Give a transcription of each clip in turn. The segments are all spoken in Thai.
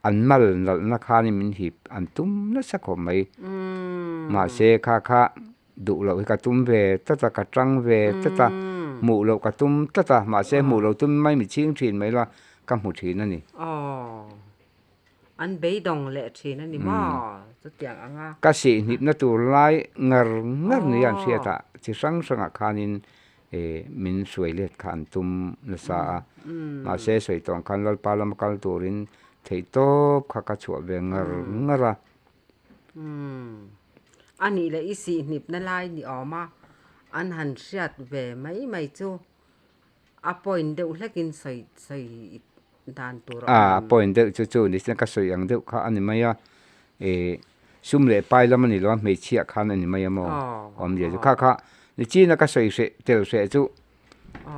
an mal na kha ni min hip an tum na sa ko mai ma se kha du lo ka tum ve ta ka trăng ve ta mu lo ka tum ta ma se mu lo tum mai mi ching thin mai la ka mu thin na ni an be dong le thin na ni ma chu tiang anga ka si nip na tu lai ngar ni an sia ta chi sang a khanin min suai let khan tum na sa ma se soi tong khan lal palam kal turin thei top kha ka chu ve ngara ani le isi nip na lai ni oma an han siat ve mai chu a point de hlekin sai dan tur point de chu ni sen ka soi ang de kha ani maya sum le pai lam ni lo me chia khan ani maya mo om ye kha ni chi na ka soi se tel se chu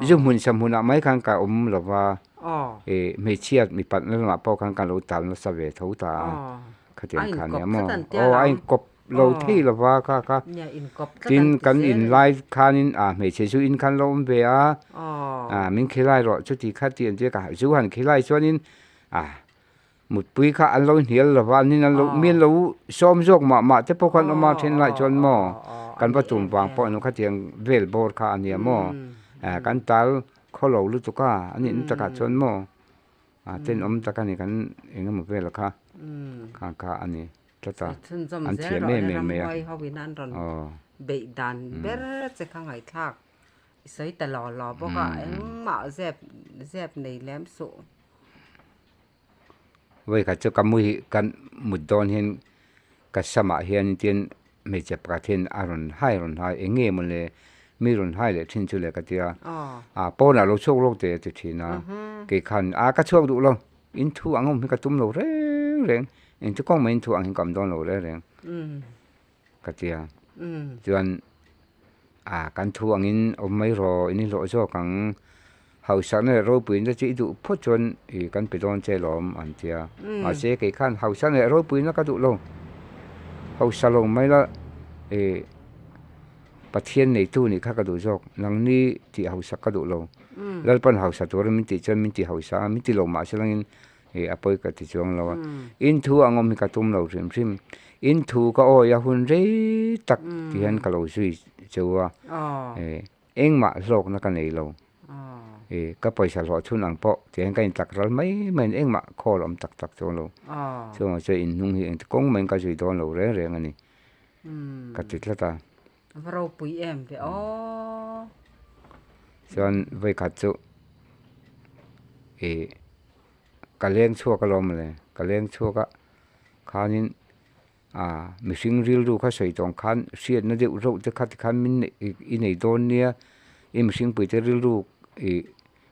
ju mun sam huna mai khan ka lo wa me chia mi pat na ma po khan ka lo tal na sa ve thau ta kha tiang khan ya mo ai kop lo thi lo wa kha tin kan in live khanin me che chu in khan lo be min khilai ro chu ti kha tian je ka chu han khilai chuanin một bụi khác ăn lâu nhiều là vào nên ăn lâu miên lâu xóm dốc mà thế bao con mà trên lại chọn mò căn bắt tụm vàng bọn nó khác tiếng về bờ khác anh em mò căn tal khó lâu lúc đó anh em tất cả chọn mò tên tất cả này căn anh em về là khác anh em tất cả anh chị mẹ bị đàn bé sẽ không ngày khác xây tờ lò bao cả anh mạo dẹp này lém sụ vậy cả cho cầm mũi căn một đòn hiện cả sama hiện tiền mấy chục cái thiên aron hai anh nghe một lệ mấy ron hai lệ thiên chú lệ cái tia bao nào lúc chốc lúc để thì na cái khăn cái chốc đủ luôn in thu anh không cái tôm lâu reng in chú con mình thu anh cầm đòn lâu reng cái tia chuan căn thu anh in mấy rồi in lộ cho càng hậu sản này rồi bùn nó chỉ đủ phốt chuẩn thì căn bị đòn chơi lòm anh tia mà sẽ cái khăn hậu sản này rồi bùn nó có đủ luôn hậu sản luôn mấy là bắt thiên này tu này khác có đủ rồi năng ni thì hậu sản có đủ luôn lần ban hậu sản rồi mình chỉ chân mình chỉ hậu sản mình chỉ lồng mà sẽ năng apoi cái thì chuang lo in thu anh ông mình cả tum lâu rim in thu có oi ya hun rei tak thì hắn cả lâu suy châu em mà lộc nó cái này lâu cái paisa lo chun ang po thì anh cái tak ral mấy mình em mà khó lắm tak cho lâu cho mà chơi in nung hi công mình cái gì đó lâu rẻ anh này cái gì là ta vào bụi em vậy cho anh với cả chỗ cái leng chua cái lom này cái leng chua cái khanin mình sinh real ru cái sợi tông khan xiên nó đều râu cái khan mình in này đồn nia mình sinh bưởi cái real ru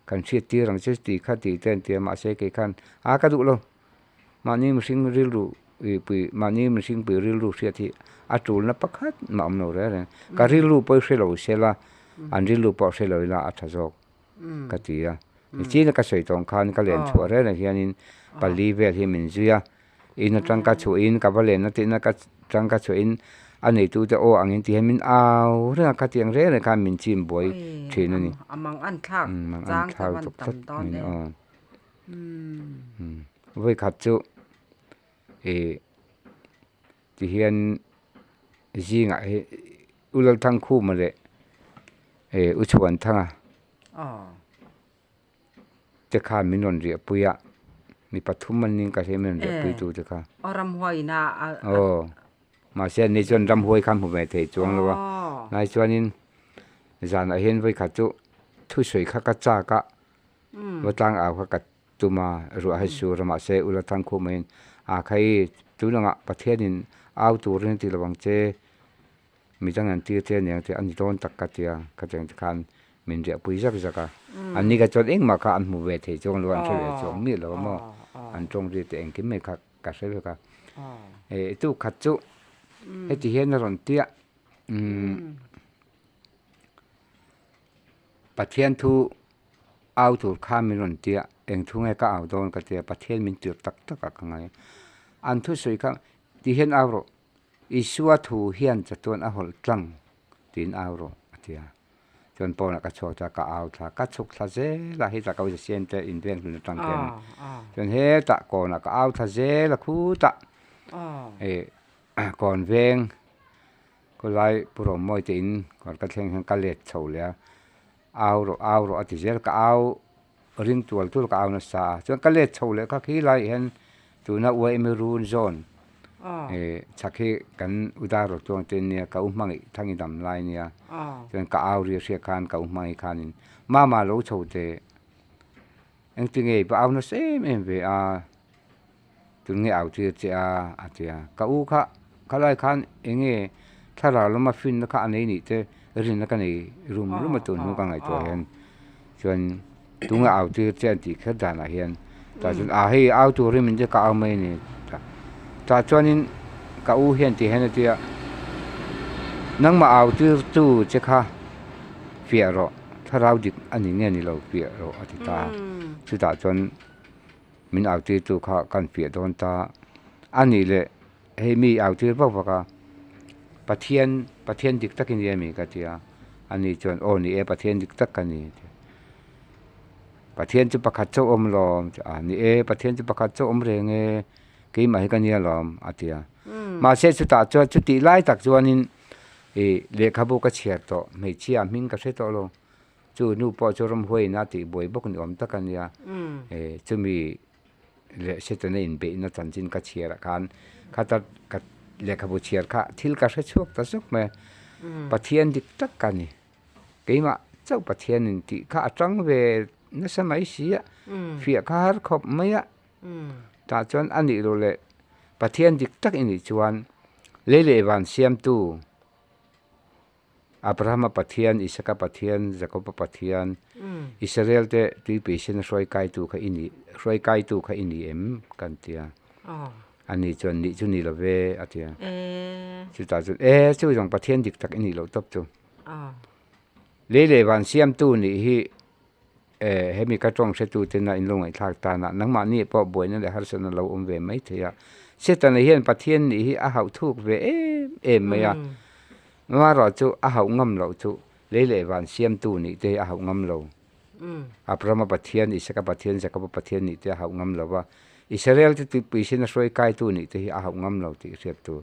kan siết tia rằng chết thì khát thì tên tia mà sẽ cái khan cái đủ luôn mà ni mình sinh real ru bưởi mà ni mình sinh bưởi real ru siết thì chủ nó bắt hết mà ông nào đấy cái real ru bưởi sẽ lâu sẽ là anh real ru bưởi sẽ lâu là thật rồi cái tia chỉ là cái sợi tông khan cái liền chua đấy là hiện in bali về thì mình duy in trang cá chua in cái vấn đề nó thì nó cái trang cá chua in anh ấy tu cho anh ấy thì mình ao rất là cái tiếng rẽ này cái mình chìm bồi thì nó nè mang ăn khác trang cái văn tầm đó đấy với khách chỗ thì hiện gì ngại ulal thang khu mà đấy uchuan thangจะข้ามินนเรียปุยะมีปฐุมมันนี่ก็ใช่มินเรียปุยตูจะข้ารำหวยนะมาเช่นในส่วนรำหวยคำผมไม่เทจวงแล้วว่าในส่วนนี้จานเห็นไว้ขัดจุทุสวยข้ากระจากะว่าตั้งเอาข้ากัดตุมารัวให้สูรมาเสอุลทังคุมินใครตุนังประเทศนี้เอาตัวเรื่องที่ระวังเจมีจังงันที่เทียนอย่างที่อันนี้โดนตักกัดเตียกัดจังที่คันmình rẻ bùi rắc rắc anh đi cái chỗ anh mà cả anh mua về thì trong luôn chơi về trong miệt rồi mà anh trong thì anh kiếm mấy cả sẽ được cả tu khát chỗ thì hiện nó còn tiếc bắt thiên thu ao thu kham mình còn tiếc anh thu ngay cả ao đòn cái tiếc bắt thiên mình tiếc tất cả các ngày anh thu soi kham thì hiện ao rồi isua thu hiện cho tuần ao trăng tin ao rồi tiếc จนปอนะกระชอกจะกะเอาทากระชกทะเจละให้ตะกะจะเสียนแต่อินเวียงเป็นตังเกนจนเฮตะก่อนนะกะเอาทะเจละคูตะก่อนเวงก็ไล่ปรมมอยตินก่อนกระเทงกะเล็ดเฉาแล้วเอาอติเจกะเอาริงตัวกะเอานะซาจนกะเล็ดเฉาแล้วก็ขี้ไล่เห็นตัวน่ะอวยไม่รู้โซนชักให้กันอุดารตัวเต็นเนี่ยกับมังอีทั้งอีดำลายเนี่ยจนกับเอาเรียเสียการกับมังอีคันมาโลโชเตเอ็งถึงไงไปเอานะเซมเอ็มเวถึงไงเอาที่จะอาเจียกับอุข้าไล่คันเอ็งไงถ้าเรามาฟินแล้วก็อันนี้นี่เตรินแล้วกันนี่รุมมาตัวนู้นกันไงตัวเห็นจนถึงไงเอาที่จะที่ขึ้นด่านเห็นแต่จนให้เอาตัวริมันจะกับเอาไม่นี่แต่จวนนี้ก็อู้เห็นที่เห็นที่นั่งมาเอาตู้จะค่ะเฟียร์ถ้าเราดิอันนี้เนี่ยนี่เราเฟียร์อธิตาสุดท้ายจนมินเอาตู้ค่ะกันเฟียร์โดนตาอันนี้เลยให้มีเอาที่บอกว่าประเทศดิกตักนี่มีกันที่อันนี้จนโอ้นี่ประเทศดิกตักกันนี่ประเทศจะประคัตเจ้าอมลมอันนี้ประเทศจะประคัตเจ้าอมเรงกี่มาให้กันเนี่ยลมอาทิตย์มาเสร็จสุดท้ายจวนจุดที่ไล่ตักจวนนี้เลขาบุกเชียร์โตไม่เชียร์มิงก็เสร็จแล้วจู่นูปอจรมห้วยนาทีบ่อยบุกนี่อมตักกันเนี่ยจะมีเลเสร็จในอินเบนจันจินก็เชียร์กันข้าตัดกับเลขาบุเชียร์ข้าทิลก็เสร็จชุกตัดชุกมาประเทศดิกตักกันนี่กี่มาเจ้าประเทศนี่ที่ข้าจังเวนั่นสมัยเสียเฟียข้าหาขบไม่อะแต่จวนอันนี้รู้เลยประเทศดิกตักอินี่จวนเล่ๆวันเสียมตู้อับราฮัมประเทศอิสกาประเทศจักรประเทศอิสราเอลเตที่เป็นเช่นรอยไก่ตู้ข้าอินี่รอยไก่ตู้ข้าอินี่กันเตียอันนี้จวนนี่จุนี่ละเวอะเตียจุดตาจุดจุดของประเทศดิกตักอินี่เราตบจูเล่ๆวันเสียมตู้นี่ฮีให้มีกระจงเสตูเตน่าอินลงไอ้ทากตานะนังมานี่พอบวยนั่นแหละฮัสนันเราเวไม่เทียเสตันเห็นประเทศนี้อาหาวทุกเวไม่อะว่าเราจูอาหาวงำเราจูเล่ๆวันเสียมตู้นี่เตอาหาวงำเราอับรามาประเทศอิสกาประเทศจักรประเทศนี่เตอาหาวงำเราว่าอิสราเอลที่ปีเช่นรวยไก่ตู้นี่เตอาหาวงำเราที่เรียบตัว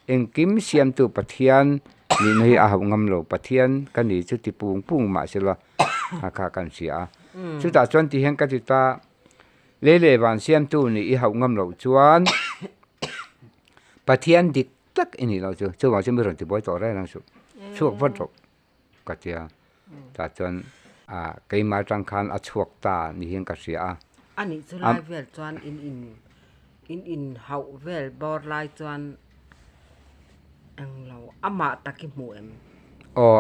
เองกิมเสียมตู้ประเทศนี่นี่อาหาวงำเราประเทศกันนี่จุดที่ปุ่งมาเสียละอาคากันเสียสุดท้ายจวนที่เห็นกันที่ตาเล่ๆวันเสียมตู้นี่อาหาวงำเราจวนประเทศดิกตักอินี่เราจูว่าจะไม่รอนที่บ่อยต่อได้นะช่วงวันจบก็เทียแต่จนเกี่ยมาจังคันช่วงตานี่เห็นกันเสียอันนี้สุดไลเวลจวนอินเฮาเวลบอร์ไลจวนอังเราอามาตะกิหมู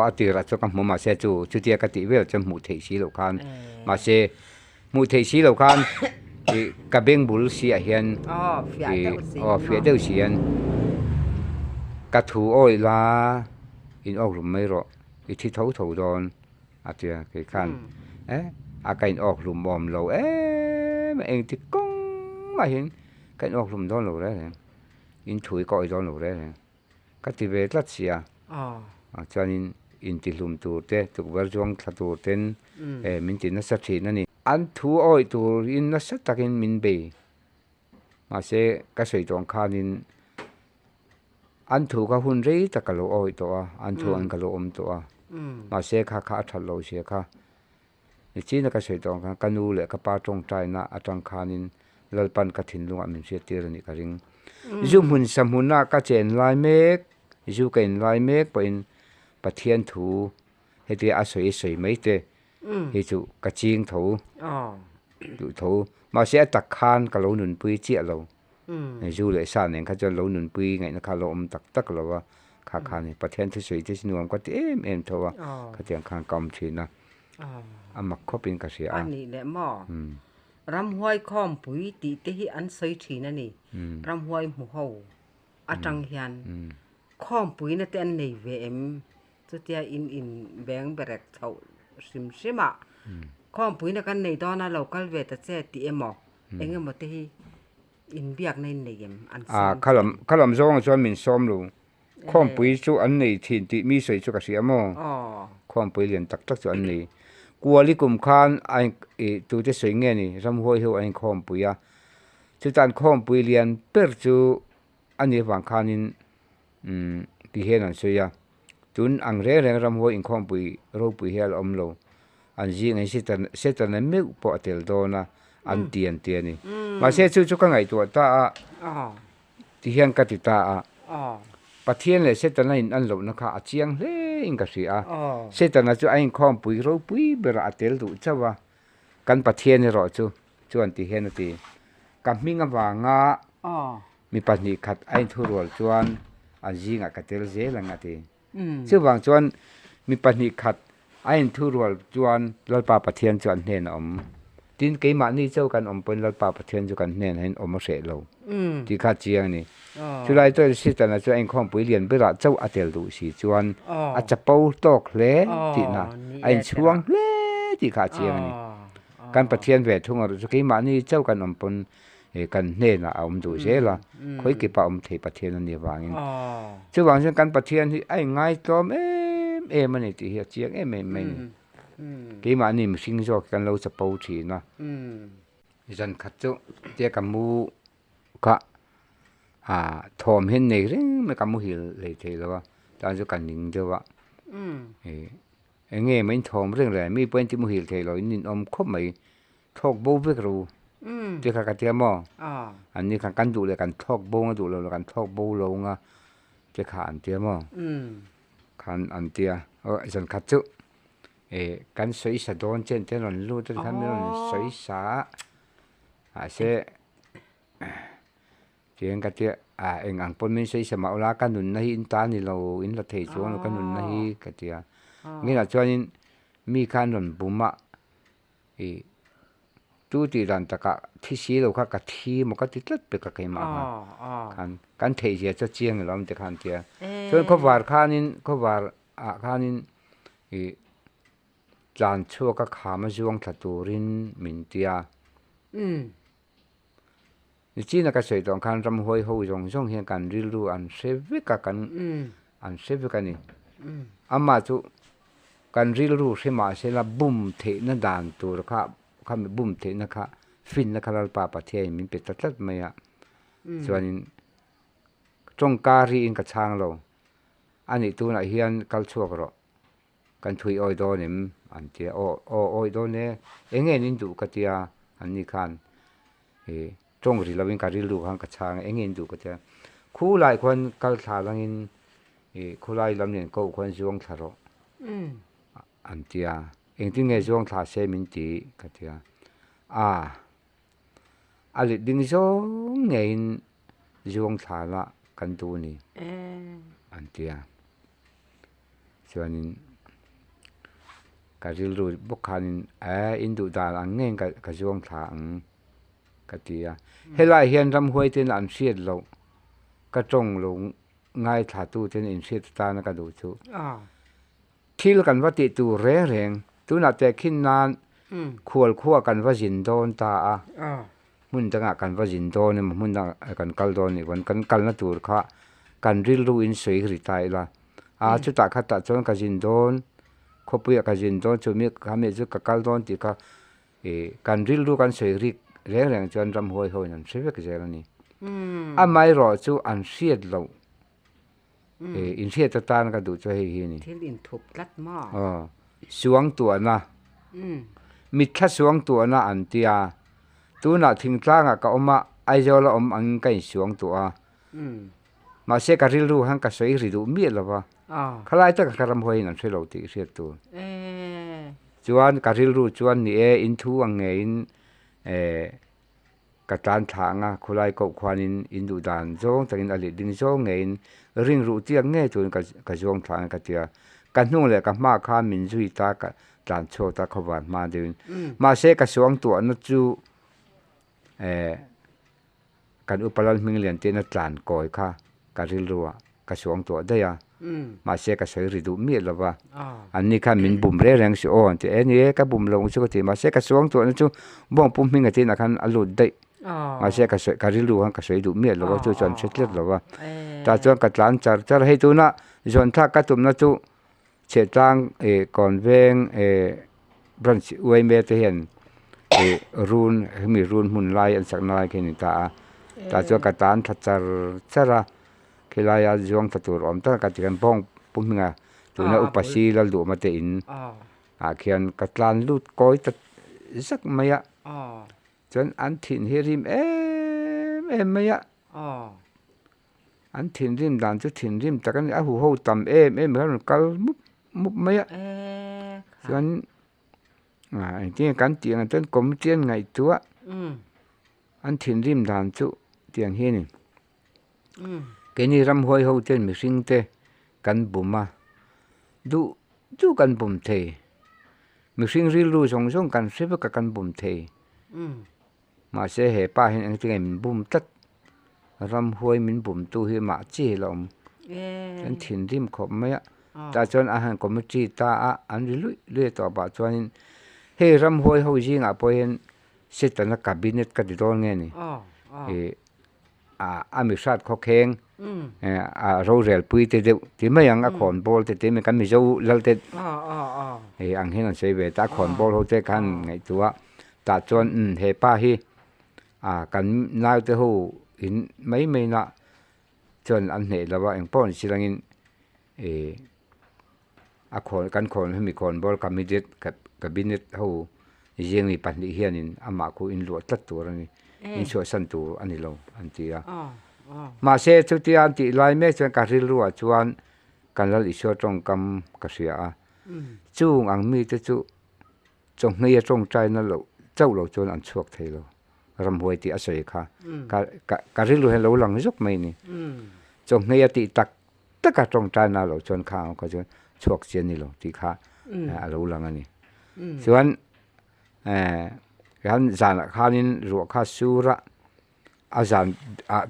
อติระจกับหมูมาเสจูจุดเดียกติเวลจะหมูเทสีเหล่าคันมาเสหมูเทสีเหล่าคันกับเบงบุลเสียเฮียนเฟียเดลเสียนกระถูอ้อยลาอินออกหลุมไม่รอที่เท้าโดนอาเจียคือคันอาการออกหลุมบอมเรามาเองที่ก้งมาเห็นการออกหลุมโดนเราได้อินถุยก่อยโดนเราได้ก็ที่เวทรัสเซียจานินอินติลุมตัวเตตุกเวอร์จงทัตัวเต็นมินตินัสถีนั่นนี่อันถูอ้อยตัวอินนัสตักินมินเบมาเสก็ใส่ตรงคานินอันถูกหุ่นรีตะกะโลอ้อยตัวอันถูอันกะโลอมตัวมาเสข้าทัดโลเสียค่ะจีนก็ใส่ตรงกันนูเลยก็ปาตรงใจนะอัตรังคานินลลปันกฐินลุงอามินเสียตีรนิกริงจุมุนสมุนน่ะก็เจนลายเมกจูเกนลายเมกเป็นประเทียนถูให้ที่อาศัยใส่ไม่เตให้จูกระจิงถูดูถูมาเสียตักคานกะโลหนุนปุยเจียเราจูเลยสานเองเขาจะโลหนุนปุยไงนะคาโลอมตักเราว่าคานี่ประเทียนที่สวยที่สนวมก็เอ็มทัวเขาจะคานกำชีนะอามักข้อเป็นกระเสียอันนี้แหละหม้อรำห้วยข้อมปุ๋ยตีเตหิอันใส่ทีนั่นนี่รำห้วยหมูเฮาอาจังเฮียนข้อมปุ๋ยนั่นแต่อันในเวมสุดท้ายอินแบงเบรกเท่าซิมะข้อมปุ๋ยนั่นกันในตอนนั้นเราก็เวทเสตีหมอเองก็มาเตหิอินเบียกในเยมอันขลมซองชวนมินซ้อมลู ข้อมปุ๋ยจู่อันนี้ถิ่นที่มีสวยจู่กษีมอข้อมปุ๋ยเรียนตักจู่อันนี้กัวลิกุมคานไอ้ตัวจะสวยเงี้ยนี่รำห้อยหัวไอ้ข้อมปุ๋ยจู่ตานข้อมปุ๋ยเรียนเปิดจู่อันนี้บางคานินที่เห็นอันสวยจุนอังเร่รำห้อยอิงข้อมปุ๋ยรูปุ๋ยเฮลอมโลอันจีไงเสตันไม่ปอเตลโดนะอันเตียนนี่มาเสจู่ก็ไงตัวตาที่เห็นกันติตาประเทศเลยเสตันนั้นอันหลบนะคะเชียงเล่อิงกษีเสตันนั้นจู่ไอ้ข้อมปุ๋ยรูปุ๋ยเบระเตลดูจ้าวะกันประเทศนี่รอจู่อันที่เห็นตีกับมิงวางมีปัญหาขัดไอ้ทุรวลจวนอันจีงกับเตลเจลังตีจู่บางจวนมีปัญหาขัดไอ้ทุรวลจวนลลปาประเทศจวนเห็นดินเกี่ยมันนี่เจ้ากันเป็นลลปาประเทศจวนกันเห็นให้มาเสร็จแล้วที่ขัดเชียงนี่จุดไรตัวสิแต่ละจวนไอ้ข้อมปุ๋ยเรียนเวลาเจ้าอัตเตลดูสิจวนอาจจะปูตกเล่ที่น่ะไอ้ช่วงเล่ที่ขัดเชียงนี่การประเทศเวททุ่งอะไรจุดเกี่ยมันนี่เจ้ากันเป็นกันเน่นะเอาดูเสียละค่อยเก็บเอาเทประเทศนั่นนี่วางอย่างจู่วางเช่นกันประเทศที่ไอ้ง่ายตัวมันนี่ที่เฮียเชียงไม่เกี่ยมันนี่มันสิ่งจอกกันเราจะปูทีนะฉันขัดจู่เจ้ากับมูก็ทอมเห็นในเรื่องไม่กับมูหิลเลยทีแล้วว่าตอนจู่กันหนึ่งเจ้าว่าเงี้ยไม่ทอมเรื่องอะไรไม่เป็นที่มูหิลทีเรานี่คบไม่ทอกบูเวกรูที่ข้ากันเทียมอันนี้ข้ากันดูเลยกันทอกบูงดูเลยกันทอกบูลงที่ข้าอันเทียมขันอันเทียฉันขัดจู่กันสวยสะดอนเช่นที่เราลู่ที่ขันเราสวยสาเสเจียงกันเทียเองอังปนไม่สวยสมาอุลากันนุนนี่อินตานี่เราอินละเทชวงเรากันนุนนี่กันเทียงี้นะจวนนี้มีการนุนบุมะตู้ที่ร้านตะกะที่สีเราค่ะกะทิมันก็ติดลัดไปกับใครมากันเทเจียจะเจียงเราไม่ได้ขันเทียส่วนเขาวาดข้านินเขาวาดข้านินจานชั่วก็ขามาจวงถัดตูรินมินเตียนี่จีน่ะก็ใส่ตรงการรำห้อยหูจงเห็นกันริลูอันเซวิกกันอันเซวิกันนี่อามาจุกันริลูเสมาเสละบุ่มเทนด่านตัวค่ะข้ามีบุ่มเทนะคะฟินนะคะเราป่าประเทศมีเป็ดตัดไม่ส่วนจงการีอินกระช่างเราอันนี้ตัวไหนเฮียนกัลชัวกรอกันถุยอ้อยโดนิมอันเดียอ้อยโดนเนี่ยเงี้ยนินดูกระเทียอันนี้คันจงรีเราเป็นการีลูกหังกระช่างเงี้ยดูกระเทียคู่หลายคนกัลถาลังอินคู่หลายลำเนี่ยก็คนช่วงทารอันเดียที่เงี้ยช่วงทาเซมินตีกระเทียอะไรดึงช่วงเงี้ยช่วงทาละกันดูนี่อันเดียส่วนการิลูบุคคลอินดูดาลังเงี้ยกับช่วงทางกระเทียเฮลัยเฮียนรำห้วยที่นั่นเสียดเราก็จงลงง่ายถาตู้ที่นั่นเสียดตานะก็ดูชูคิดกันว่าติตูแรงตัวน่าจะขึ้นนานขั้วกันว่าจินโดนตามุนตั้งกันว่าจินโดนเนี่ยมุนตั้งกันกัลโดนนี่วันกันกัลนั่นตัวค่ะกันริลูอินสวยหรือตายละชุดตาขัดตาจนกันจินโดนคบเพื่อกันจินโดนจุมีคำนี้จุกัลโดนที่ค่ะกันริลูกันสวยหรือแรงจนรำห้อยนั่นเสียก็เจริญนี่ไม่รอจูอันเสียดเราอินเสียดตาก็ดูช่วยให้นี่ที่อินทุบลัดหม้อสวงตัวนะมิดแค่สวงตัวนะอันเตียตัวน่ะทิ้งกลางก็อมมาไอเจ้าละอมอังกันสวงตัวมาเสกริลูหังก็สวยหรือมีละวะขลายตะกรำห้อยนั่นช่วยเราตีเสียตัวจวนกริลูจวนนี่อินทูอังเงินกระตานทางขลายก็ควานินอินดูดานจงแต่กินอะไรดึงจงเงินริงรูเตียงเงี้ยจนกระจงทางกระเตียกันนู่นเลยกับมาข้ามินจุยตากับจานโชตาขวานมาเดินมาเสกสวงตัวนั่นจูกันอุปลันมิงเลียนเตนจานก่อยค่ะการิลัวกสวงตัวได้มาเสกสวยริดูมีละวะอันนี้ค่ะมินบุ่มแรงสิโออันที่นี่ก็บุ่มลงสุกทีมาเสกสวงตัวนั่นจูบ่งปุ่มมิงกันที่นักขันอลุดได้ มาเสียก็สวยการิลูหันก็สวยดูเมียแล้วว่าจู่จวนเช็ดเลือดแล้วว่าแต่จวนกัดหลานจะให้ตัวน่ะจวนถ้ากัดตุ่มน่ะจู่เช็ดตังก่อนเวงบรันอวยเมตเห็นรูนมีรูนหุ่นลายอันสักนายแค่นี้แต่จวนกัดหลานทัดจะระคือลายจวงทัดตัวอมตั้งกัดกันป้องปุ่มงาตัวน่ะอุปสีแล้วดูมาเตอินเขียนกัดหลานลูดก้อยตัดสักไม่อะจนอันถิ่นเฮริมไม่อะอันถิ่นริมด่านจุดถิ่นริมแต่กันหูหูต่ำเหมือนกัลมุบไม่อะจนที่กันเตียงจนกลมเตียนไงตัวอันถิ่นริมด่านจุเตียงเฮนี่แกนี่รำหวยหูเตียนไม่สิงเตกันบุมาดูกันบุมเทไม่สิงริลูส่งกันเสพกันบุมเทมาเสียเหป้าเห็นอันที่ไงมันบุมตัดรำหวยมันบุมตู้ให้มาจีลมฉันถิ่นริมขบไม่อะแต่จนอาหารก็ไม่จีตาอันเรื่อยต่อไปจนเฮ้รำหวยเขาจริงพอเห็นเสร็จแล้วกับบินเน็ตก็ติดโดนไงนี่อเมริกาเขาแข่งเราเรียลปุยเดียวที่ไม่ยังขอนบอลที่มันกันมีเจ้าเล่าเด็ดอังเห็นอันเสวยตาขอนบอลเขาเจอกันไงตัวแต่จนเฮ้ป้าฮีกันน่าจะหูอินไม่น่ะจนอันเหตุแล้วว่าเองป้อนสิลังอินคนให้มีคนบอลกับมีเด็ดกับบินเน็ตหูยังมีปัญหาเฮียนินอามาคูอินหลวดตัดตัวนี่อินช่วยสันตัวอันนี้เราอันที่มาเสียทุกที่อันที่ลายเมฆจนการริลัวจวนกันแล้วอิชวตรงกำกระเสียจูงอังมีจะจูจงเงียจงใจนั่นเราเจ้าเราจนอันชวกเทเรารำหวยที่อาศัยค่ะการริลัวให้เราหลังยกไม่นี่จงเงียติตักกจงใจนั่นเราจนข้าวก็จนชวกเสียนี่เราที่ค่ะเราหลังอันนี้ส่วนกันจานข้านินรัวข้าสูระอาจารย์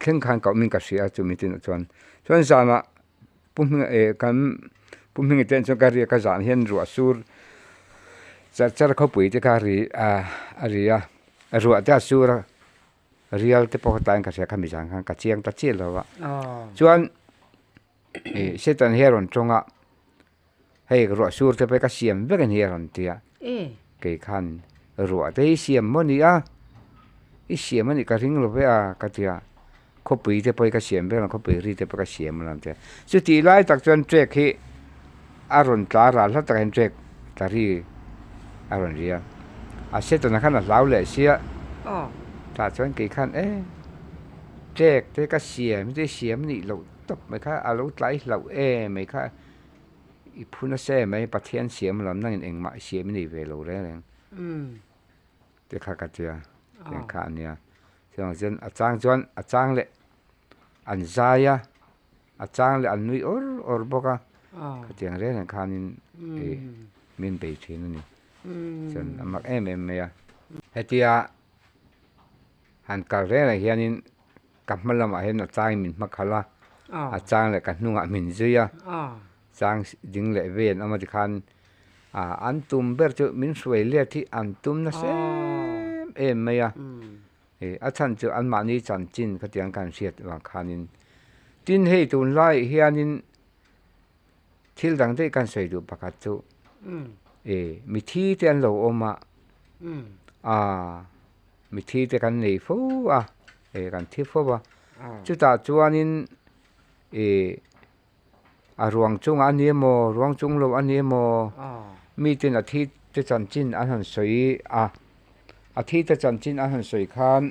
เข่งขันกับมิงกัสยาจุมิตินจวนจานปุ่มกันปุ่มหิงเต็นจนการเรียกจานเห็นรัวสูรจะเขาปุ๋ยที่การีรัวที่สูระเรียลที่พอตายกัสยาขมิจังกันกัจเจียงตัดเชี่ยแล้ววะจวนเสตันเฮรอนจงให้รัวสูรที่ไปกัสเซียมเวกันเฮรอนที่เกี่ยขันรัวที่เสียมมันนี่เสียมันนี่ก็ทิ้งลงไปก็ที่เขาปุ๋ยที่ไปก็เสียมไปแล้วเขาปุ๋ยรีที่ไปก็เสียมแล้วแต่สุดที่ไล่ตักจนเจ๊กที่อารมณ์ตาราแล้วตักเห็นเจ๊กตารีอารมณ์เรียเสร็จตอนนั้นเราเลยเสียตัดจนกี่ขั้นเจ๊กที่ก็เสียไม่ได้เสียมนี่เราตบไม่ค่าอารมณ์ไหลเราไม่ค่าอีพูนเซ่ไม่ประเทศเสียมเรานั่งเองมาเสียมนี่เวลาเลยเด็กข้ากันเจ้าเด็กข้าเนี่ยส่วนจนอาจารย์เลยอันใจอาจารย์เลยอันนู้นบอกว่าก็เจ้าเรื่องข้านี่มินไปที่นั่นนี่ส่วนมักไม่เฮติหันการเรื่องอะไรเฮียนี่กับมันละมาเห็นอาจารย์มินมักขล่าอาจารย์เลยกันนุ่งมินจุยจางดึงเลยเวียนเอามาที่คันอันตุมเบอร์จุมินสวยเลียที่อันตุมนะเซมไม่อาจารย์จุอันมานี้จันจินก็เตียงการเสียดว่าคันินจินให้ตุนไล่เฮียนินทิลดังได้การใส่ดูปากจุมีที่เตียนโลอมามีที่เตียกันนี่ฟูกันที่ฟูว่าจุดตาจวนนินรวงจุงอันนี้โมรวงจุงโลอันนี้โมมีเป็นอาทิตย์จะจันจินอันหันสวยอาทิตย์จะจันจินอันหันสวยคัน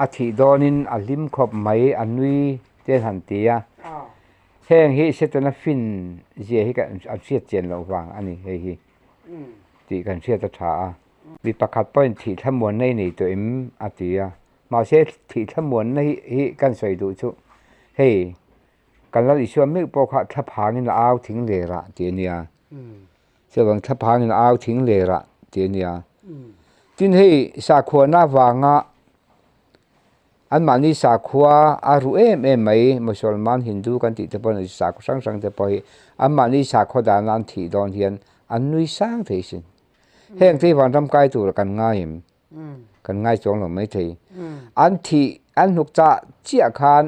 อาทิตย์โดนินอันลิมขบไหมอันนุยเจนหันเตียแห้งเฮเสตนาฟินเจียให้กันอันเสียเจียนเราวางอันนี้เฮตีกันเสียตถามีประคับป้อนที่ทั้งมวลในนี่ตัวเอ็มอาทิตย์มาเสียที่ทั้งมวลในกันสวยดูชุเฮกันแล้วอีช่วงไม่พอขาดทับหางินเอาทิ้งเลยละเจียนี่เชื่อว่าทับหางินเอาทิ้งเลยละเจียนี่จินให้สาขวหน้าวางอันมันนี่สาขวอารุไหมมุสลิมฮินดูกันติดแต่ปนสาขสังแต่พออันมันนี่สาขวดานันที่ดอนเฮียนอันนุยสร้างเทสินแห่งที่วันทำกายตัวกันง่าย กันง่ายจงหลงไม่ทีอันที่อันหุกจะเจียคาน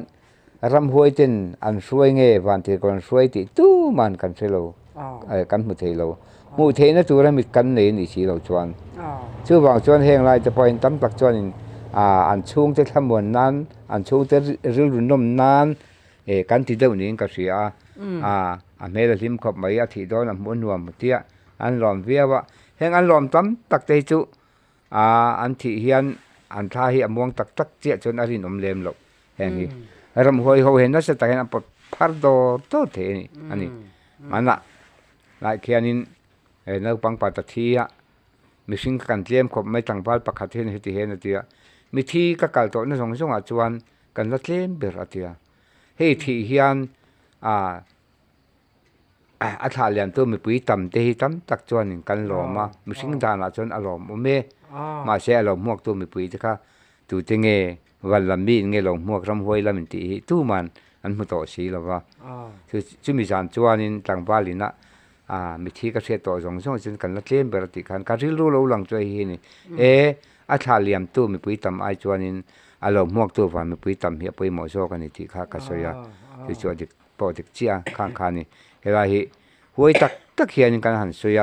รำหวยจินอันช่วยเงี้ยวันที่คนช่วยที่ตู้มันกันเชลกันมุเทโลมุเทนะตัวนั้นมีกันเลยนี่ชีเราชวนชื่อว่าชวนเฮงไรจะพอเห็นตั้มตักชวนอันช่วงจะทำวันนั้นอันช่วงจะรื่นนมนั้นกันที่เดิมนี้ก็เสียอันเมื่อลิมขบไม่อาทิตย์โดนอันม้วนรวมเตี้ยอันหลอมเวียว่าเฮงอันหลอมตั้มตักใจจุอันที่เฮียนอันท่าเฮียมวงตักตักเจียจนอรินอมเลมหลบแห่งนี้รำหวยเขาเห็นนั่นจะแต่เห็นปดพัดโดโตเทนี่อันนี้มันละหลายแค่นี้นักปังปัตตทีอะมีสิ่งกันเตรียมขบไม่ต่างบ้านประคัตเห็นเหตุเห็นเดียมีที่ก็กล่าวตัวนั่นส่งอาจวนกันละเล่มเบรเดียเฮ้ที่เฮียนอัฐาเลียนตัวมีปุยต่ำเตะต่ำตักจวนกันหล่อมามีสิ่งด่านอาจวนอารมณ์เมื่อมาเสียอารมณ์หมวกตัวมีปุยจะค่ะตัวเจงวันละมีเงี้ยหลงหมวกรำหวยละมันตีตู้มันอันมุตโตสีแล้วว่าคือจุมีจานจวนต่างบ้านลินะมีที่ก็เสียตัวส่งจนกันละเล่มเบรติกันการที่รู้เราหลังใจเห็นนี่อัฐาเลียนตัวมีปุยต่ำไอจวนอารมณ์หมวกตัววันมีปุยต่ำเหี้ยปุยหมอโซกันนี่ที่ค่ะก็สวยคือจวนดิปอดิเจียข้างนี่เวลาที่หวยตักเฮียนกันหันสวย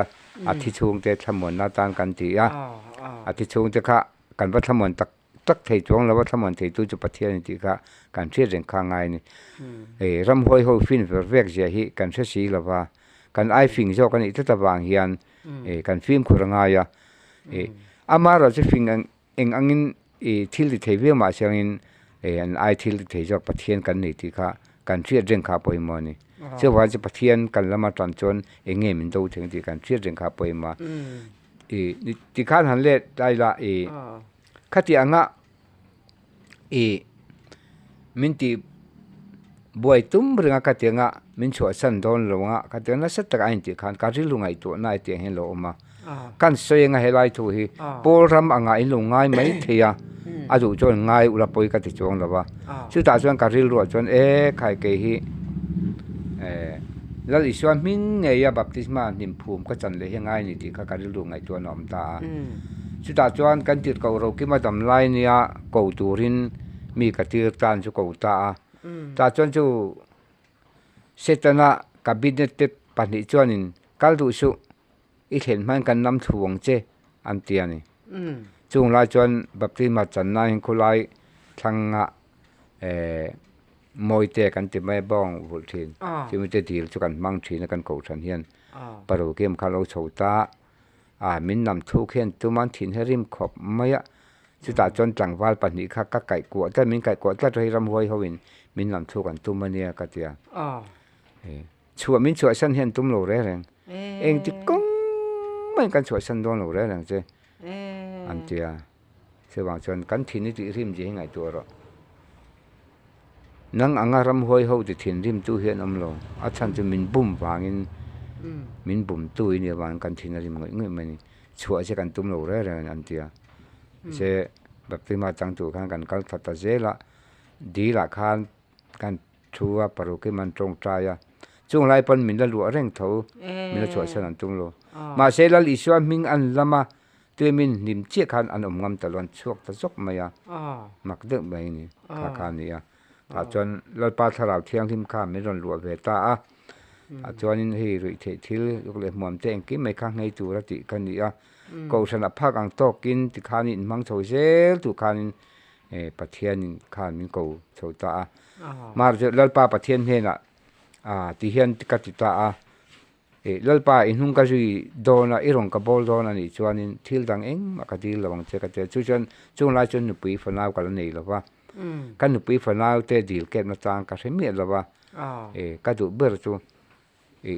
อาทิตย์ช่วงเตะทำมนนาตานกันทีอาทิตย์ช่วงเตะค่ะกันว่าทำมนตักเทจวงแล้วว่าทำมนเทตู้จุปเทียนทีค่ะกันเชื่อเรื่องข้างไงนี่รำหวยเขาฟินเวกเสียฮีกันเชื่อสีแล้วว่ากันไอฟิงโจกันอีกตะบางเฮียนกันฟิล์มคุรงายอามาเราจะฟิงอังอินทิลเทวีมาเชียงอินอันไอทิลเทจอกปะเทียนกันนี่ทีค่ะกันเชื่อเรื่องข้าปอยมอนี่เชื่อว่าจะปะเทียนกันแล้วมาตอนจนเงี้ยมันดูถึงที่กันเชื่อเรื่องข้าปอยมาที่ข้าหันเล่ได้ละข้าที่อ่างะมินที่บวยตุ้มเรื่องข้าที่อ่างะมินชัวสันโดนลงอ่ะข้าที่อ่างะสัตตะการที่ขันการิลุงไอตัวนายที่เห็นโลมากันสวยงามเฮลัยทุยโปรำอ่างะอิลุงไงไม่เทียอาดูจนง่ายอุลปอยกันที่จงแล้วว่าสุดท้ายจนการิลรัวจนใครเกฮีแล้วอีส่วนมินเนี่ยบัพติศมานิมภูมิก็จันเลยยังไงนี่ที่เขาการิลุงไงตัวนอมตาสุดท้ายจนกันจิตเก่าเราคิดมาทำลายเนี่ยเก่าตูรินมีกระตือตานจุเก่าตาตาจนจูเสตนะกับบินเต็ดปันนิจวนินกัลดูสุอีเห็นมันกันน้ำถ่วงเจอันเตียนี่จุงลายจนบัพติมาจันนายคุไลทั้งมวยเตะกันที่ไม่บ้องวุฒินที่มันจะดีลจุกันมั่งชีนกันเก่าฉันเฮียนปรโรเกมคาร์โลโชตามินนำทุกเห็นตัวมันถิ่นให้ริมขอบไม่อะสุดท้ายจนจังวาลปันนี้ข้าก็ไก่กัวแต่มินไก่กัวแต่ใจรำหวยเขาวินมินนำทุกกันตัวมันเนี่ยก็เตียชัวมินชัวฉันเห็นตุ้มโลเร่งเองที่ก้งไม่กันชัวฉันโดนโลเร่งเจ้อันเตียเสียบางจนกันถิ่นนี่ที่ริมจะยังไงตัวหรอนังอ่างรำหวยเขาที่ถิ่นริมตู้เห็นอมโลอาจารย์จะมินบุ่มวางินมินบุ่มตู้เนี่ยวางกันถิ่นริมเงี้ยมันชัวจะกันตุ้มโลเร่งอันเตียเช่แบบที่มาจังตัวกันกันฟัตเจละดีละคันกันชัวปรุกิมันตรงใจช่วงไรปนมินละหลวเร่งเท่ามินละชัวฉะนั้นตุ้มโลมาเสละลิชวมิงอันละมาตัวมินนิมเชี่ยคันอันอมงำตลอดช่วงตะซกมายามักเดิมไปนี่ข้านี่ถ้าจนเราปาทลาวเที่ยงทิมข้ามไม่รอนหลวเวตาจวนนี้รุยเททิลยกเลยหมอมเตงกินไม่ข้างให้ตัวติกันนี่ก็สนับภาคอังโตกินที่ข้านินมังโชเซลตุข้านินปะเทียนข้านินกูโชตามาจะเราปาปะเทียนเห็นที่เห็นกัติตาเราปาอินหุงก็จุยโดนอีรงกับบอลโดนนี่จวนนี้ทิลดังเองมากัดทิลระวังเจกัดเจช่วงไรจนหนุปีฝนเอากันนี่หรอวะกันหนุปีฝนเอาเตดีลเก็บมาจางกันใช่ไหมหรอวะก็ดูเบอร์จู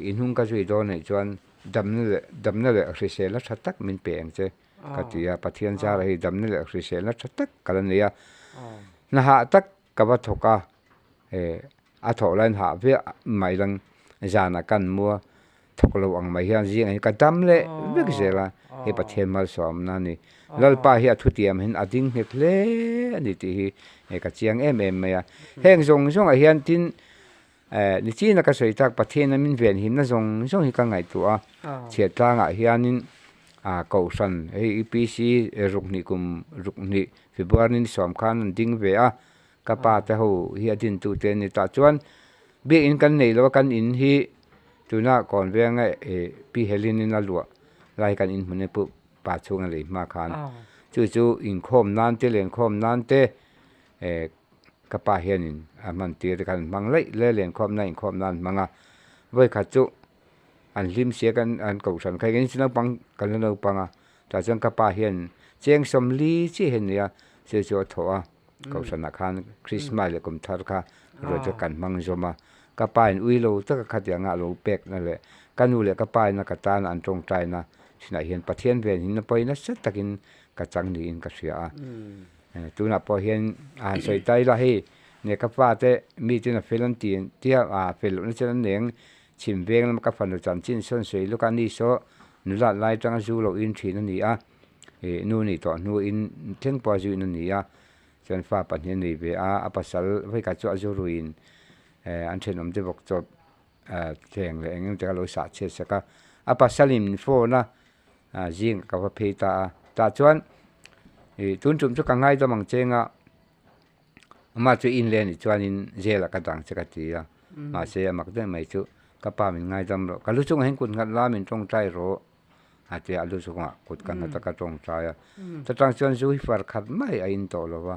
อินหุงก็จุยโดนนี่จวนดำนี่แหละคือเสแล้วชัดตักมินเปลี่ยนเจ้ก็ที่ปะเทียนจาระให้ดำนี่แหละคือเสแล้วชัดตักกันนี่นะฮะตักกับวัตถุกะอาถอลันหาเพื่อไม่ลังจานักันมัวทุกเราอังไม่เห็นสิ่งนี้ก็ดำเลยเรื่องเสละให้ปะเทียนมาสอมนั่นนี่แล้วป้าเฮียทุติยมเห็นอดิ้งเห็ดเล่นี่ที่ให้กระเจียงเอ็มมาแห้งส่งไอเฮียนทินนี่จีนักสวยจากประเทศนั้นมินเวียนหินนั่นส่งฮิกังไงตัวเฉียดทางเฮียนิน cầu sân ấy EPC rục ni February ni som khan ding về các ba ta hồ hi adin tu ten ni ta chuan bi in kan nei lo kan in hi tuna kon ve nga pi helin in alwa lai kan in hune pu pa chung le ma khan chu in khom nan te len khom nan te các ba hian in man ti kan mang le len khom nan khom nan manga voi kha chu an lim sia kan an cầu san khai gen sinang pang kan lo panga ta chang ka pa hian cheng som li chi hen ya se cho thoa cầu san khan Christmas le kum thar kha ro cho kan mang zoma ka pa in ui lo ta kha ya nga lo pek na le kanu le ka pa na ka ta na an tong trai na sina hian pathian ven hin na poi na set takin ka chang ni in ka sia tu na po hian an soi tai la hi ne ka pa te mi tin a felan tin tia fel na chen neng chim veng lam ka fan chan chin son sei lu kan ni so nu la lai tang zu lo in thin ani nu ni to nu in theng pa zu in ani chan fa pan hian ni ve pasal vai ka chu azu ruin an then om de bok chop theng le engem ta lo sa che saka pasalim fo na jing ka va phe ta chuan tun chum chu ka ngai to mang chenga ma chu in le ni chuan in zela ka dang che ka ti ma se mak de mai chu ka pa min ngai dam ro ka lu chung hen kun ngat la min tong trai ro ate alu sunga kut kan ta ka tong trai ta tang chuan zu hi far khat mai a in to lo wa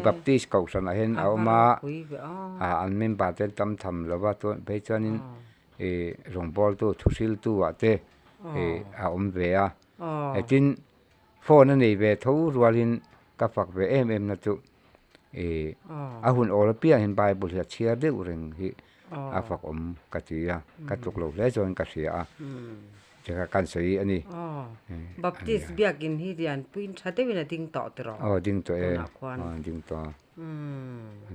baptist kau san a hen a ma an mem ba te tam tham lo wa to be chuan in rong bol tu thusil tu wa te a ve tin phone nei ve tho rualin ka fak ve em na chu a hun ol pia hin bible ya chia de ureng hi afak katia katuk lo le join ka sia jaka kan sei ani baptist biakin hi dian puin thate wina ding to tro ding to ding to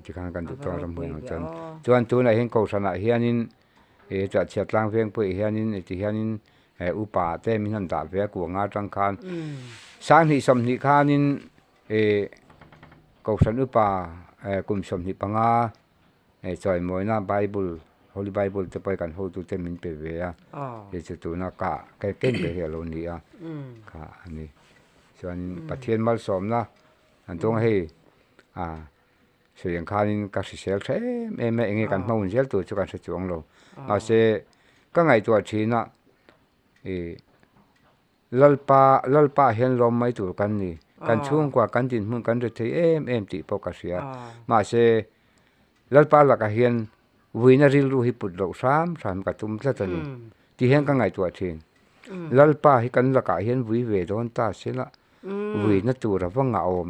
jika kan to ram mo chan chuan tu na hen ko sana hianin cha chat lang veng pu hianin ti hianin upa te min han da ve ku nga tang khan sang hi som ni khanin ko san upa kum som ni panga choi moina bible holy bible te pai kan ho tu te min pe ve chu tu na ka ke ken be he lo ni ka ani chuan pathian mal som na an tong hei suyang khanin ka si sel the em enge kan maun sel tu chu kan se chuang lo ma se ka ngai tu thina lalpa hen lom mai tu kan ni kan chung kwa kan tin mun kan re thei em ti po ka sia ma se lalpa la ka hian vuina ril ru hi put lo sam ka tum tla tani ti hen ka ngai tu thin lalpa hi kan la ka hian vui ve don ta sela vui na tu ra wanga om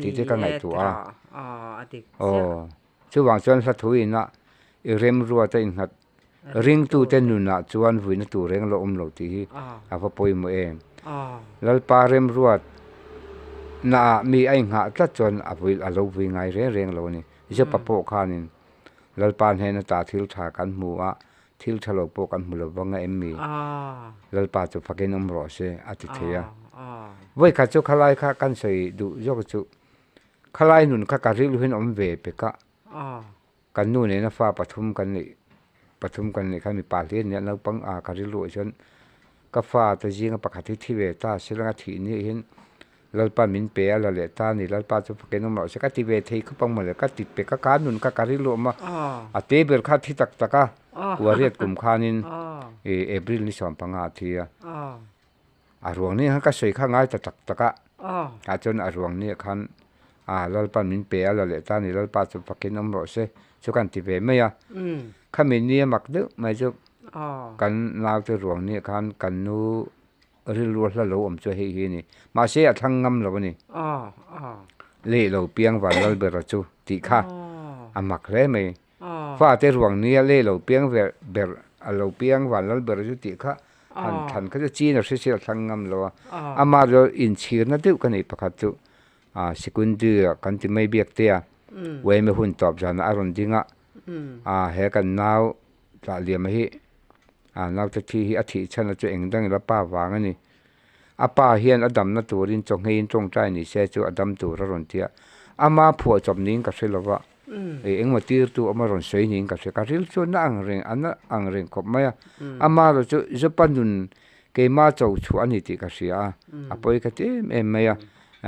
ti te ka ngai tu chu wang chuan sa thui na rem ruwa ta in hat ring tu te nu na chuan vui na tu reng lo lo ti hi va poi mo lalpa rem ruwa na mi ai nga tla chon avui alo vui ngai reng lo ni je papo khanin lalpan he na ta thil tha kan mu thil thalo po kan mu lo wanga emmi lalpa chu fakin ro se ati theya voi kha chu khalai kha kan sei du jok chu khalai nun kha ka ril hin ve pe ka kan nu ne na fa pathum kan ni kha mi pa le ne na pang ka ril lo jon ka fa ta jinga pakhathi thi ve ta silanga thi ni hin lalpa min pe ala le ta ni lalpa chu fakin ro se ka ti ve thei khu pang ma le ka ti pe ka nun ka ril lo ma ate ber kha thi tak taka wariat kum khanin april ni som panga thia ruang ni ha ka sei kha ngai ta tak taka ka chon ruang ni khan lalpa min pe ala le ta ni lalpa chu fakin ro se chu kan ti ve me ya khamin ni mak de mai chu kan lau te ruang ni khan kan nu ril ru hla lo chu hi ni ma se a thang ngam lo ni le lo piang wa lal ber chu ti kha amak le me fa te ruang ni le lo piang ber a lo piang wa lal ber chu ti kha an than kha chi na se thang ngam lo ama ro in chir na tu kan ei pakhat chu sekundi kan ti mai biak te we me hun top jan aron dinga he kan naw ta liam hi naw te thi hi a thi chana chu engdang la pa wang ani apa hian adam na turin chong hein chong trai ni se chu adam tu ra ron tia ama phu chom ning ka selowa engma tir tu ama ron sei ning ka se ka ril chu na ang reng khop maya ama ro chu japanun ke ma chou chu ani ti ka sia a poi ka te em mai a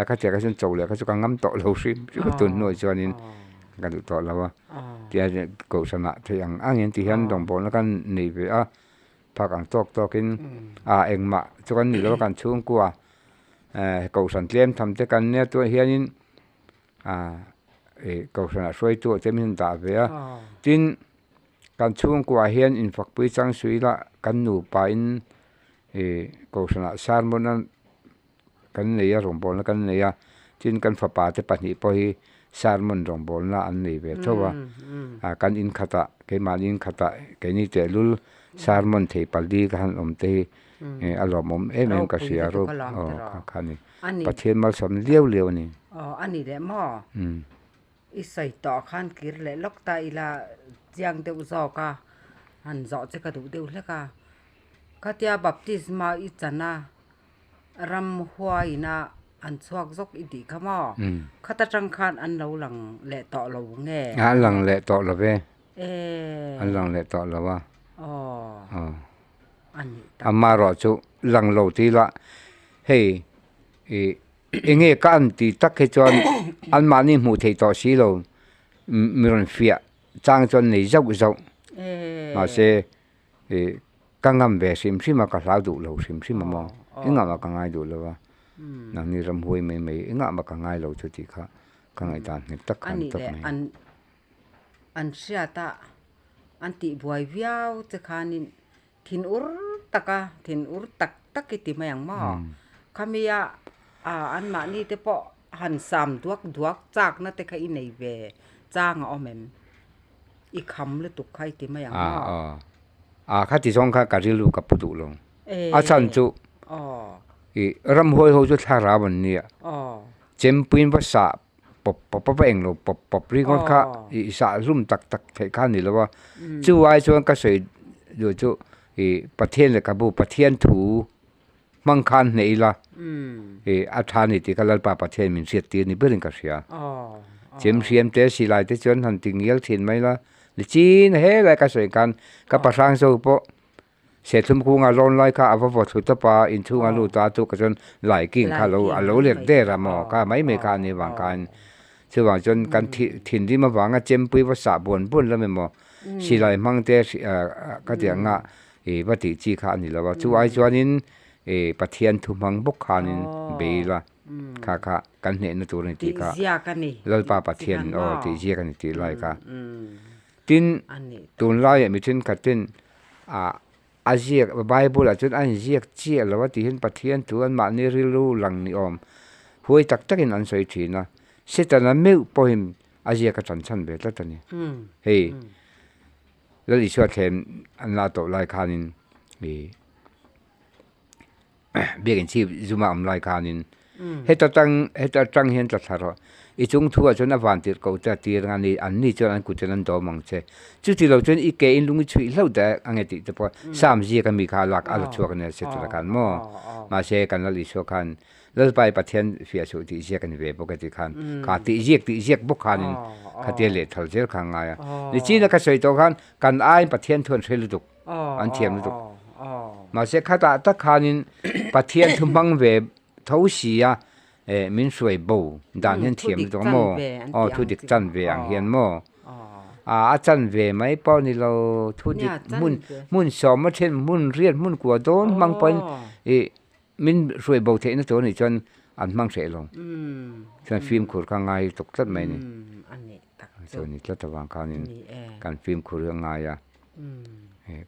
ka te ka sen chou le ka chu ka ngam to lo sim chu ka tun noi chuanin ka du to lawa tia ko sana the ang angin ti hian dong bol na kan nei ve a phak ang tok in a engma chu kan ni lo kan chung kwa ko san tlem tham te kan ne to hianin ko sana soi tu te min da ve a tin kan chung kwa hian in fak pui chang sui la kan nu pa in ko sana sarmon an kan nei a rong bol na kan nei a tin kan fa pa te pa ni po hi sarmon rong bol na an nei ve thowa kan in khata ke man in khata ke ni te lul sarmon the paldi kan om te alom om em ka sia ro khani pathian mal sam leu ni ani de mo isai to khan kir le lok ta ila jiang deu zo ka han zo che ka du deu le ka tia baptisma i chana ram huaina an chuak zok i di khama khata tang khan an lo lang le to lo nge lang le to lo ve an lang le to lo wa ani amma ro chu lang lo ti la hey enge kan ti tak he chon an ma ni mu thei to si lo mi ron fia chang chon nei zau ma se kangam ve sim ma ka hlau du lo sim ma mo inga ma ka ngai du lo wa nang ni ram hui me inga ma ka ngai lo chu ti kha ka ngai tan ni tak kan tak mai an sia ta an ti buai viau che khanin thin ur tak ki ti mayang mo khamia an ma ni te po han sam duak chak na te kha i nei ve chang omem i kham le tu khai ti mayang mo kha ti song kha ka rilu ka pu du lo a chan chu ram hoi ho chu thara ban ni chem puin ba sa pop eng lo pop ri kon kha i sa rum tak thai kha ni lo wa chu ai chuan ka sei du chu pathian le ka bu pathian thu mang khan nei la a thani ti kalal pa pathian min siat ti ni berin ka sia chem siam te si lai te chon han ting yel thin mai la li chin he la ka sei kan ka pa sang so po se thum ku nga lon lai ka ava vo thu ta pa in thu nga lu ta tu ka chon lai king kha lo a lo le de ra mo ka mai me ka ni wang kan chu wang chon kan thin di ma wanga chem pui wa sa bon la me mo si lai mang te ka dia nga ba ti chi kha ni la wa chu ai chuanin pathian thu mang bok khanin be la kha kan ne na tur ni ti ka zia ka ni lal pa pathian ti zia ka ni ti lai ka tin tun lai mi tin ka tin azia bible a chun an ziak chi la wa ti hin pathian tu an ma ni rilu lang ni om huai tak takin an soi thina sitana meu pohim azia ka chan be ta tani hey lali shwa them an la to lai khanin begin chi zuma am lai khanin heta tang hian ta tharo i chung thu a chona van tir ko ta tir ngani an ni chon an ku chen do mong che chu ti lo chen i ke in lungi chui lo da angeti te po sam ji ka mi kha lak al chuak ne se tra kan mo ma se kan lali so khan lal pai pathian fia chu ti je kan ve bo ka ti khan ka ti jek bo khanin khate le thal jer kha nga ya ni chi na ka sei to khan kan ai pathian thon thelu duk an thiam lu duk ma se khata ta khanin pathian thumang ve thau si ya min suai bo dan hian thiam do mo thu dik chan ve ang hian mo a chan ve mai paw ni lo thu dik mun so ma then mun rian mun kwa don mang pon min suai bo the na to ni chon an mang se long chan film khur ka ngai tok tat mai ni ani tak so ni tlat wang khanin kan film khur nga ya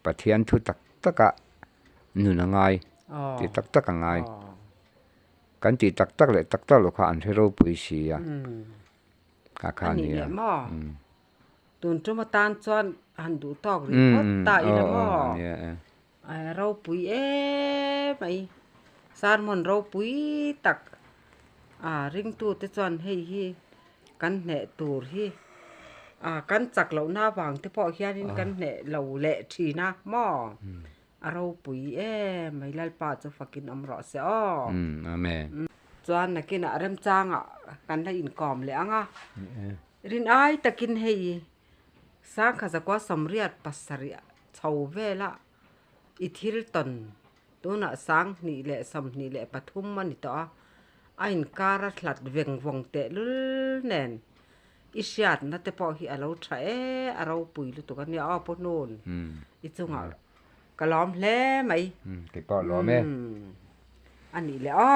pathian thu tak taka nu na ngai ti tak ngai kan ti tak le tak lo kha an hero pui si ya ka kha ni ya tun tu ma tan chuan han du tok ri thot ta i la mo ai ro pui mai sarmon ro pui tak ring tu te chuan hei hi kan ne tur hi kan chak lo na wang te po hianin kan ne lo le thina mo aro pui mai lal pa chu fakin amro se amen chuan na kin rem changa kan la in kom le anga rin ai takin hei sang kha zakwa samriat pasaria chho vela ithil ton ตัวน่ะสังนี่แหละสำนี่แหละปทุมมันนี่ต่อไอ้การถลัดเวียงวงเตะลุแน่นอิชาดนะแต่พอที่เราใช้เราปุ๋ยลุตัวกันเนี่ยอ้อปนนอีจุงอ่ะก็ล้อมแล้ไหมติปอล้อมแม่อันนี้แหละอ้อ